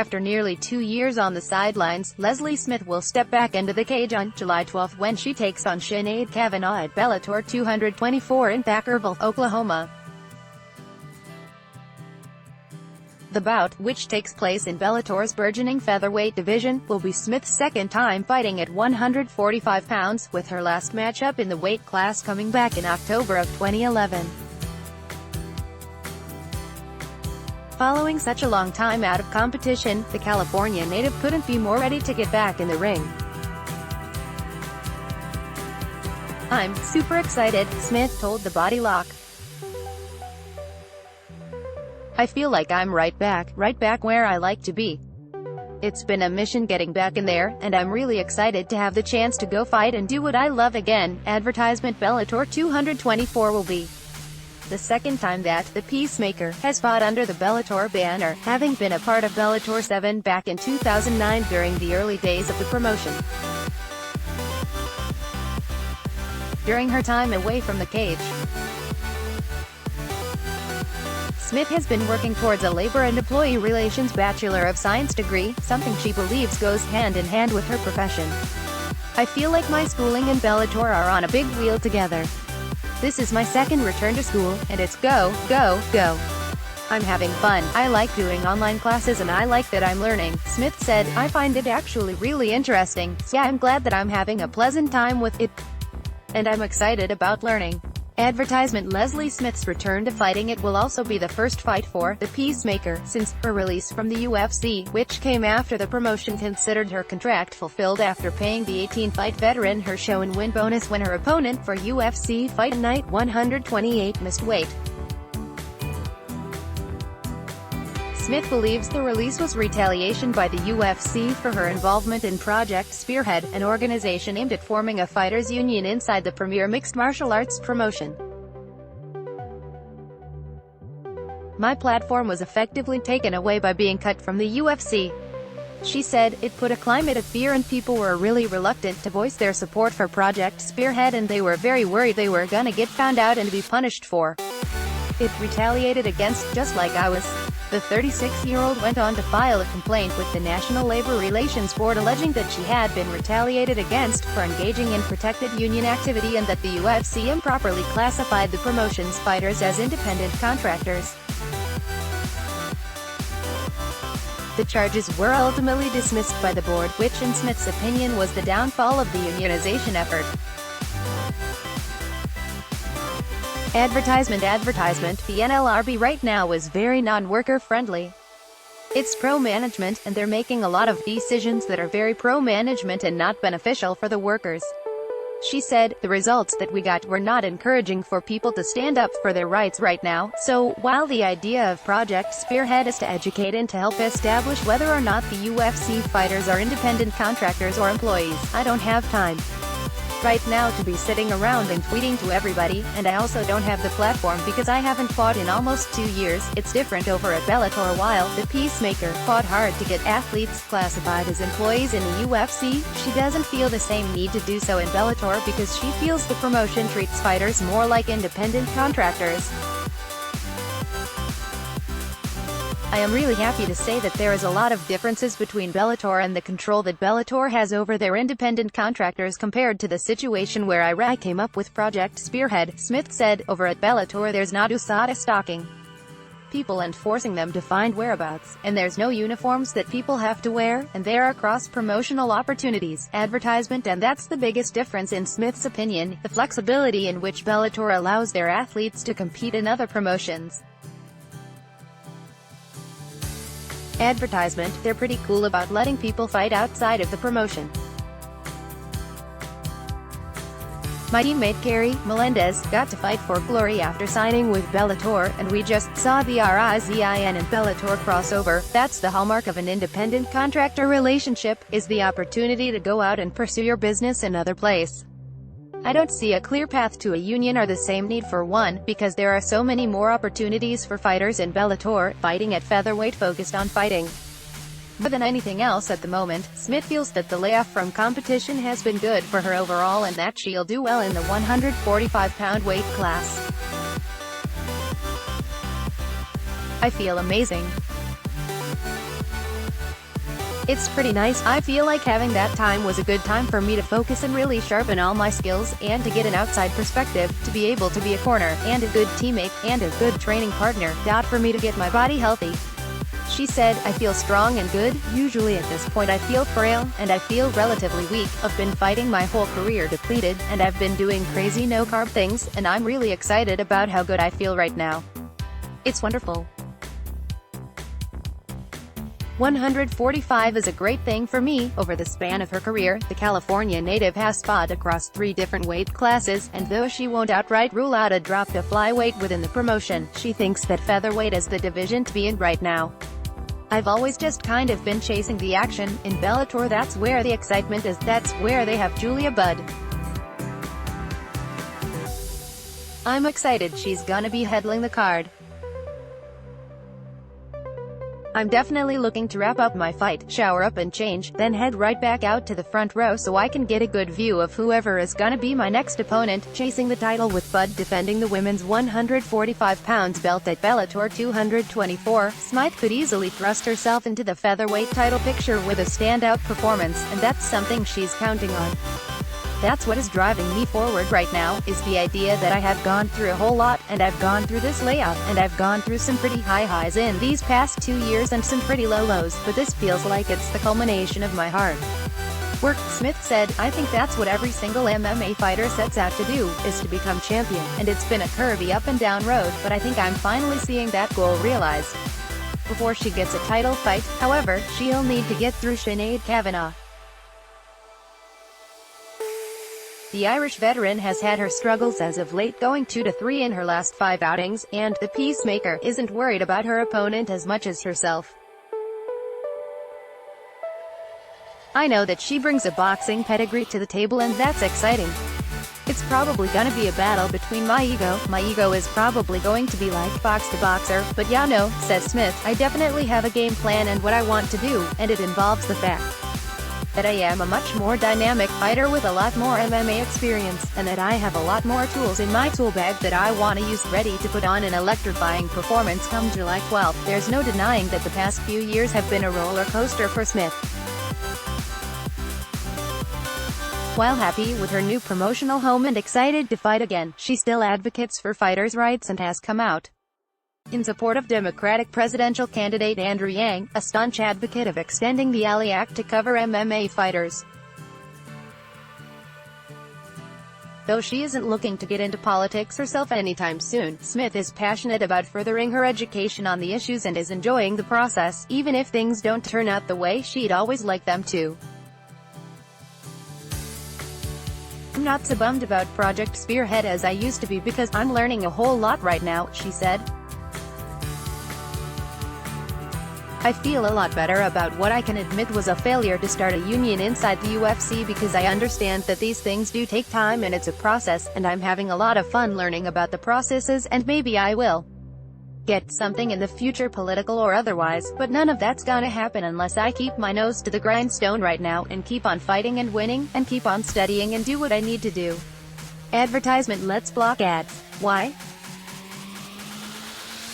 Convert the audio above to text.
After nearly 2 years on the sidelines, Leslie Smith will step back into the cage on July 12 when she takes on Sinead Kavanagh at Bellator 224 in Thackerville, Oklahoma. The bout, which takes place in Bellator's burgeoning featherweight division, will be Smith's second time fighting at 145 pounds, with her last matchup in the weight class coming back in October of 2011. Following such a long time out of competition, the California native couldn't be more ready to get back in the ring. "I'm super excited," Smith told the Body Lock. "I feel like I'm right back where I like to be. It's been a mission getting back in there, and I'm really excited to have the chance to go fight and do what I love again." Advertisement: Bellator 224 will be the second time that the Peacemaker has fought under the Bellator banner, having been a part of Bellator 7 back in 2009 during the early days of the promotion. During her time away from the cage, Smith has been working towards a Labor and Employee Relations Bachelor of Science degree, something she believes goes hand in hand with her profession. "I feel like my schooling and Bellator are on a big wheel together. This is my second return to school, and it's go, go, go. I'm having fun. I like doing online classes and I like that I'm learning," Smith said. "I find it actually really interesting, so yeah, I'm glad that I'm having a pleasant time with it. And I'm excited about learning." Advertisement: Leslie Smith's return to fighting. It will also be the first fight for the Peacemaker since her release from the UFC, which came after the promotion considered her contract fulfilled after paying the 18-fight veteran her show-and-win bonus when her opponent for UFC Fight Night 128 missed weight. Smith believes the release was retaliation by the UFC for her involvement in Project Spearhead, an organization aimed at forming a fighters' union inside the premier mixed martial arts promotion. "My platform was effectively taken away by being cut from the UFC," she said. "It put a climate of fear and people were really reluctant to voice their support for Project Spearhead, and they were very worried they were gonna get found out and be punished for it, retaliated against, just like I was." The 36-year-old went on to file a complaint with the National Labor Relations Board alleging that she had been retaliated against for engaging in protected union activity and that the UFC improperly classified the promotion's fighters as independent contractors. The charges were ultimately dismissed by the board, which in Smith's opinion was the downfall of the unionization effort. Advertisement: The NLRB right now is very non-worker friendly. It's pro-management, and they're making a lot of decisions that are very pro-management and not beneficial for the workers. She said, "The results that we got were not encouraging for people to stand up for their rights right now, so while the idea of Project Spearhead is to educate and to help establish whether or not the UFC fighters are independent contractors or employees, I don't have time right now to be sitting around and tweeting to everybody, and I also don't have the platform because I haven't fought in almost 2 years. It's different over at Bellator. While the Peacemaker fought hard to get athletes classified as employees in the UFC, she doesn't feel the same need to do so in Bellator because she feels the promotion treats fighters more like independent contractors. I am really happy to say that there is a lot of differences between Bellator and the control that Bellator has over their independent contractors compared to the situation where I came up with Project Spearhead," Smith said. "Over at Bellator there's not USADA stalking people and forcing them to find whereabouts, and there's no uniforms that people have to wear, and there are cross-promotional opportunities." Advertisement: And that's the biggest difference in Smith's opinion, the flexibility in which Bellator allows their athletes to compete in other promotions. Advertisement: They're pretty cool about letting people fight outside of the promotion. My teammate Carrie Melendez got to fight for Glory after signing with Bellator, and we just saw the RIZIN and Bellator crossover. That's the hallmark of an independent contractor relationship, is the opportunity to go out and pursue your business another place. I don't see a clear path to a union or the same need for one, because there are so many more opportunities for fighters in Bellator, fighting at featherweight focused on fighting more than anything else at the moment. Smith feels that the layoff from competition has been good for her overall and that she'll do well in the 145-pound weight class. "I feel amazing. It's pretty nice. I feel like having that time was a good time for me to focus and really sharpen all my skills, and to get an outside perspective, to be able to be a corner, and a good teammate, and a good training partner, for me to get my body healthy. She said, I feel strong and good. Usually at this point I feel frail, and I feel relatively weak. I've been fighting my whole career depleted, and I've been doing crazy no-carb things, and I'm really excited about how good I feel right now. It's wonderful. 145 is a great thing for me. Over the span of her career, the California native has fought across 3 different weight classes, and though she won't outright rule out a drop to flyweight within the promotion, she thinks that featherweight is the division to be in right now. I've always just kind of been chasing the action. In Bellator, that's where the excitement is, that's where they have Julia Budd. I'm excited she's gonna be headlining the card. I'm definitely looking to wrap up my fight, shower up and change, then head right back out to the front row so I can get a good view of whoever is gonna be my next opponent. Chasing the title with Budd defending the women's 145 pounds belt at Bellator 224, Smythe could easily thrust herself into the featherweight title picture with a standout performance, and that's something she's counting on. That's what is driving me forward right now, is the idea that I have gone through a whole lot, and I've gone through this layout, and I've gone through some pretty high highs in these past 2 years and some pretty low lows, but this feels like it's the culmination of my hard work. Smith said, I think that's what every single MMA fighter sets out to do, is to become champion, and it's been a curvy up and down road, but I think I'm finally seeing that goal realized. Before she gets a title fight, however, she'll need to get through Sinead Kavanagh. The Irish veteran has had her struggles as of late, going 2-3 in her last 5 outings, and the Peacemaker isn't worried about her opponent as much as herself. I know that she brings a boxing pedigree to the table, and that's exciting. It's probably gonna be a battle between my ego. My ego is probably going to be like box to boxer, but yeah, no, says Smith, I definitely have a game plan and what I want to do, and it involves the fact that I am a much more dynamic fighter with a lot more MMA experience, and that I have a lot more tools in my tool bag that I want to use, ready to put on an electrifying performance come July 12th. There's no denying that the past few years have been a roller coaster for Smith. While happy with her new promotional home and excited to fight again, she still advocates for fighters' rights and has come out in support of Democratic presidential candidate Andrew Yang, a staunch advocate of extending the Alley Act to cover MMA fighters. Though she isn't looking to get into politics herself anytime soon, Smith is passionate about furthering her education on the issues and is enjoying the process, even if things don't turn out the way she'd always like them to. I'm not so bummed about Project Spearhead as I used to be because I'm learning a whole lot right now, she said. I feel a lot better about what I can admit was a failure to start a union inside the UFC, because I understand that these things do take time and it's a process, and I'm having a lot of fun learning about the processes, and maybe I will get something in the future, political or otherwise, but none of that's gonna happen unless I keep my nose to the grindstone right now, and keep on fighting and winning, and keep on studying and do what I need to do. Advertisement. Let's block ads. Why?